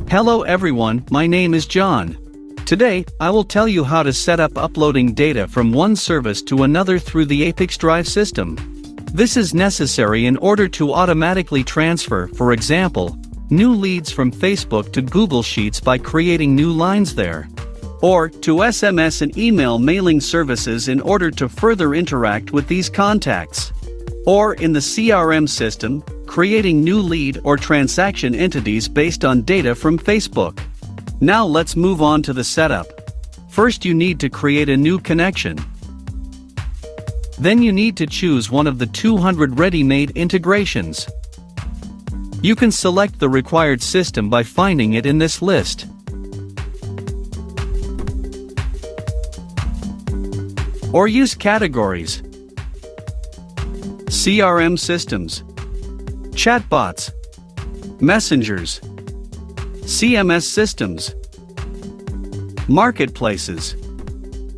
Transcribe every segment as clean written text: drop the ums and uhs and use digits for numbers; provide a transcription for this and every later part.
Hello everyone, my name is John. Today, I will tell you how to set up uploading data from one service to another through the ApiX-Drive system. This is necessary in order to automatically transfer, for example, new leads from Facebook to Google Sheets by creating new lines there, or to SMS and email mailing services in order to further interact with these contacts, or in the CRM system, creating new lead or transaction entities based on data from Facebook. Now let's move on to the setup. First you need to create a new connection. Then you need to choose one of the 200 ready-made integrations. You can select the required system by finding it in this list. Or use categories. CRM systems, chatbots, messengers, CMS systems, marketplaces,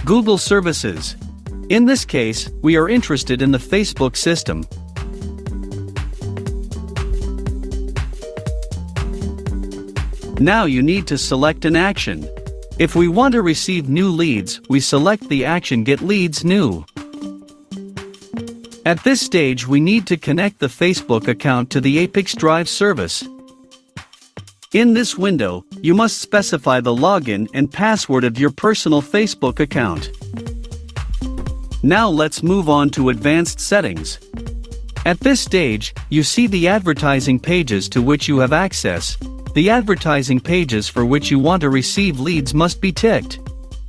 Google services. In this case, we are interested in the Facebook system. Now you need to select an action. If we want to receive new leads, we select the action Get Leads New. At this stage we need to connect the Facebook account to the ApiX-Drive service. In this window, you must specify the login and password of your personal Facebook account. Now let's move on to advanced settings. At this stage, you see the advertising pages to which you have access. The advertising pages for which you want to receive leads must be ticked.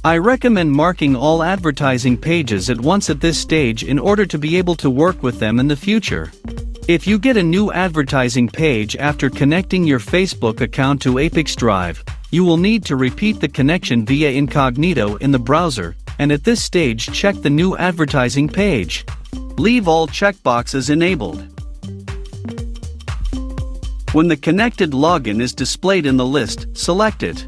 I recommend marking all advertising pages at once at this stage in order to be able to work with them in the future. If you get a new advertising page after connecting your Facebook account to ApiX-Drive, you will need to repeat the connection via incognito in the browser, and at this stage check the new advertising page. Leave all checkboxes enabled. When the connected login is displayed in the list, select it.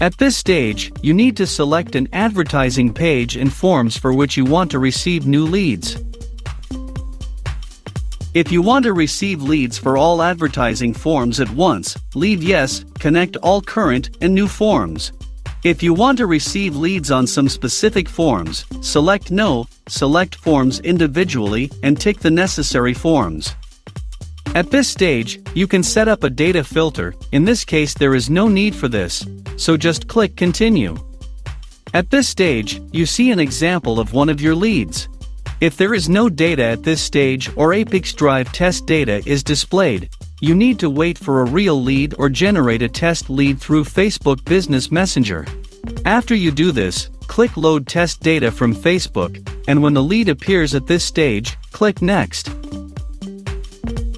At this stage, you need to select an advertising page and forms for which you want to receive new leads. If you want to receive leads for all advertising forms at once, leave Yes, connect all current and new forms. If you want to receive leads on some specific forms, select No, select forms individually and tick the necessary forms. At this stage, you can set up a data filter. In this case there is no need for this, so just click Continue. At this stage, you see an example of one of your leads. If there is no data at this stage or ApiX-Drive test data is displayed, you need to wait for a real lead or generate a test lead through Facebook Business Messenger. After you do this, click Load Test Data from Facebook, and when the lead appears at this stage, click Next.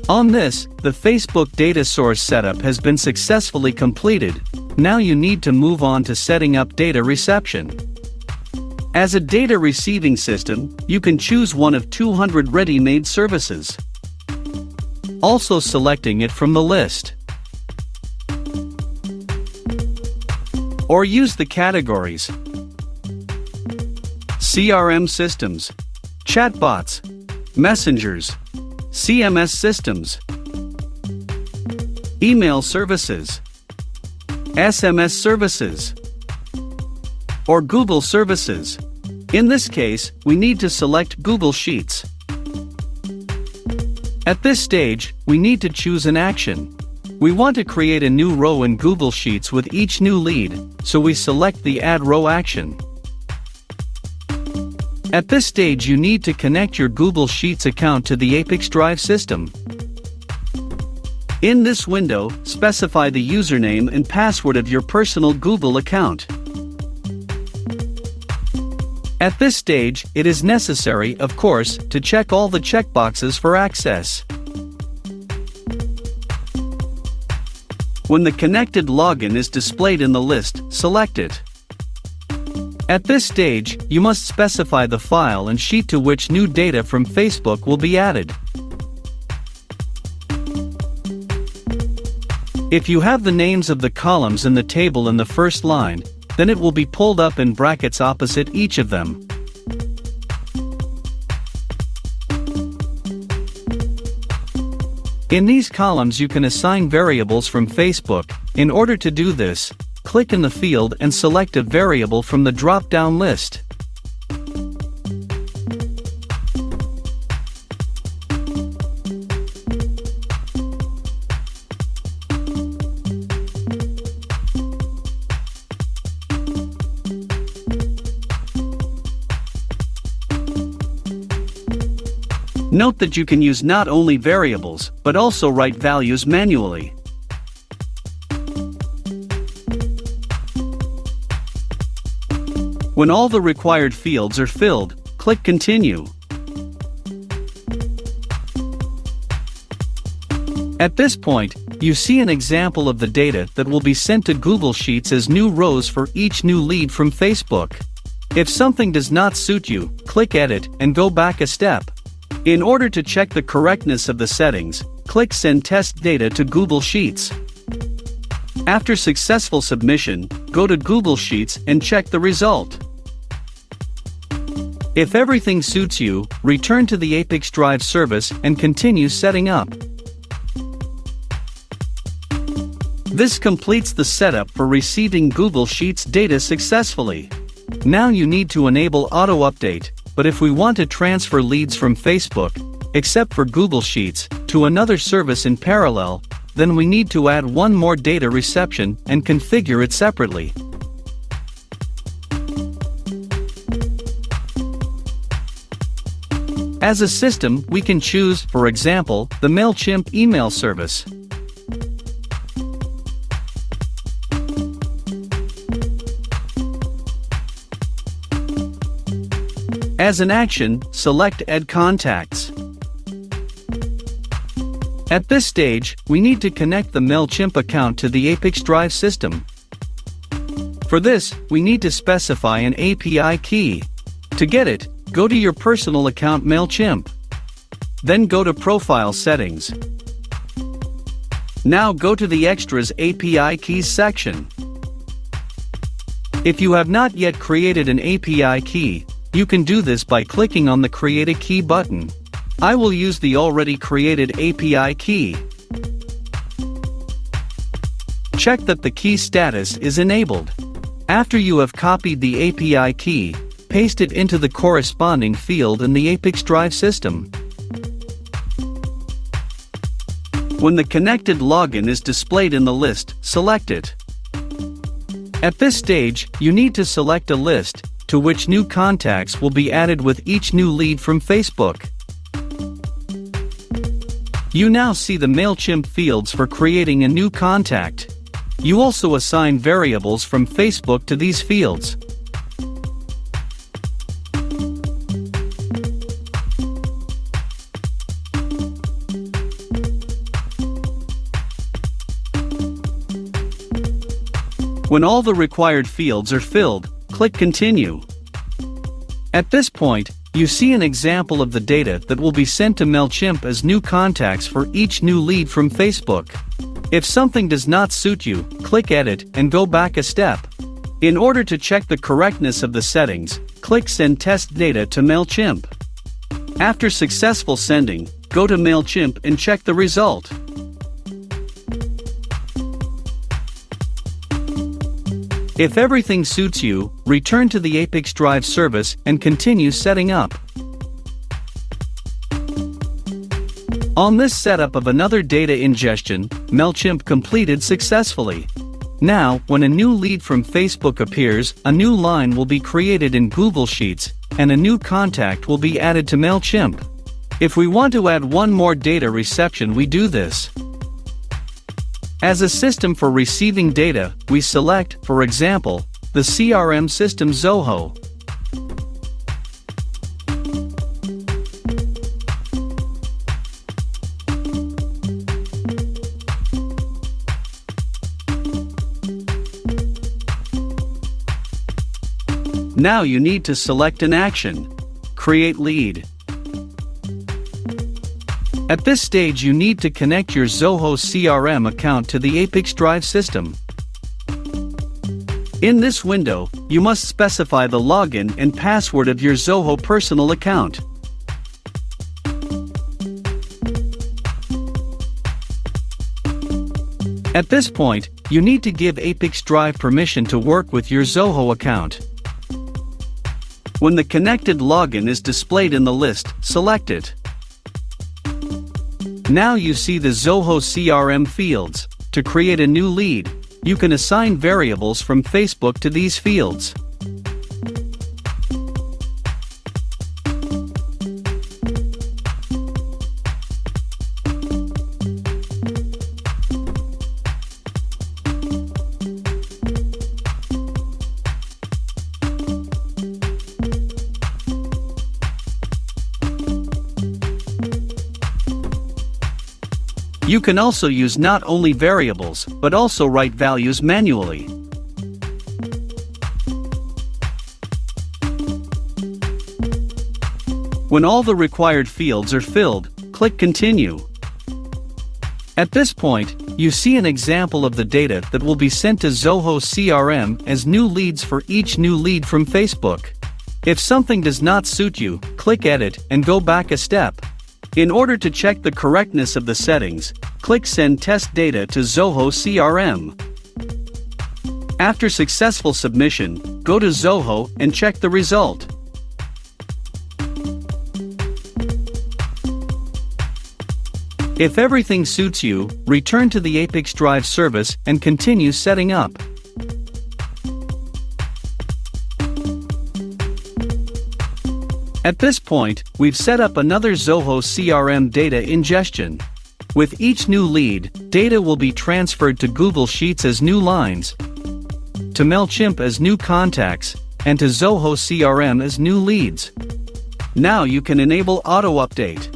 On this, the Facebook data source setup has been successfully completed. Now you need to move on to setting up data reception. As a data receiving system, you can choose one of 200 ready-made services, also selecting it from the list. Or use the categories: CRM systems, chatbots, messengers, CMS systems, email services, SMS services, or Google services. In this case, we need to select Google Sheets. At this stage, we need to choose an action. We want to create a new row in Google Sheets with each new lead, so we select the Add Row action. At this stage you need to connect your Google Sheets account to the ApiX-Drive system. In this window, specify the username and password of your personal Google account. At this stage, it is necessary, of course, to check all the checkboxes for access. When the connected login is displayed in the list, select it. At this stage, you must specify the file and sheet to which new data from Facebook will be added. If you have the names of the columns in the table in the first line, then it will be pulled up in brackets opposite each of them. In these columns you can assign variables from Facebook, In order to do this, click in the field and select a variable from the drop-down list. Note that you can use not only variables, but also write values manually. When all the required fields are filled, click Continue. At this point, you see an example of the data that will be sent to Google Sheets as new rows for each new lead from Facebook. If something does not suit you, click Edit and go back a step. In order to check the correctness of the settings, click Send Test Data to Google Sheets. After successful submission, go to Google Sheets and check the result. If everything suits you, return to the ApiX-Drive service and continue setting up. This completes the setup for receiving Google Sheets data successfully. Now you need to enable Auto Update. But if we want to transfer leads from Facebook, except for Google Sheets, to another service in parallel, then we need to add one more data reception and configure it separately. As a system, we can choose, for example, the MailChimp email service. As an action, select Add Contacts. At this stage, we need to connect the MailChimp account to the ApiX-Drive system. For this, we need to specify an API key. To get it, go to your personal account MailChimp. Then go to Profile Settings. Now go to the Extras API Keys section. If you have not yet created an API key, you can do this by clicking on the Create a Key button. I will use the already created API key. Check that the key status is enabled. After you have copied the API key, paste it into the corresponding field in the ApiX-Drive system. When the connected login is displayed in the list, select it. At this stage, you need to select a list to which new contacts will be added with each new lead from Facebook. You now see the MailChimp fields for creating a new contact. You also assign variables from Facebook to these fields. When all the required fields are filled, click Continue. At this point, you see an example of the data that will be sent to MailChimp as new contacts for each new lead from Facebook. If something does not suit you, click Edit and go back a step. In order to check the correctness of the settings, click Send Test Data to MailChimp. After successful sending, go to MailChimp and check the result. If everything suits you, return to the ApiX-Drive service and continue setting up. On this setup of another data ingestion, MailChimp completed successfully. Now, when a new lead from Facebook appears, a new line will be created in Google Sheets, and a new contact will be added to MailChimp. If we want to add one more data reception, we do this. As a system for receiving data, we select, for example, the CRM system Zoho. Now you need to select an action. Create lead. At this stage you need to connect your Zoho CRM account to the ApiX-Drive system. In this window, you must specify the login and password of your Zoho personal account. At this point, you need to give ApiX-Drive permission to work with your Zoho account. When the connected login is displayed in the list, select it. Now you see the Zoho CRM fields. To create a new lead, you can assign variables from Facebook to these fields. You can also use not only variables, but also write values manually. When all the required fields are filled, click Continue. At this point, you see an example of the data that will be sent to Zoho CRM as new leads for each new lead from Facebook. If something does not suit you, click Edit and go back a step. In order to check the correctness of the settings, click Send Test Data to Zoho CRM. After successful submission, go to Zoho and check the result. If everything suits you, return to the ApiX-Drive service and continue setting up. At this point, we've set up another Zoho CRM data ingestion. With each new lead, data will be transferred to Google Sheets as new lines, to MailChimp as new contacts, and to Zoho CRM as new leads. Now you can enable auto-update.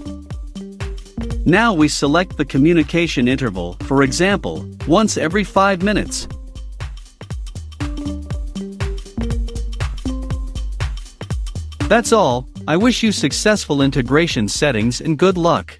Now we select the communication interval, for example, once every 5 minutes. That's all. I wish you successful integration settings and good luck.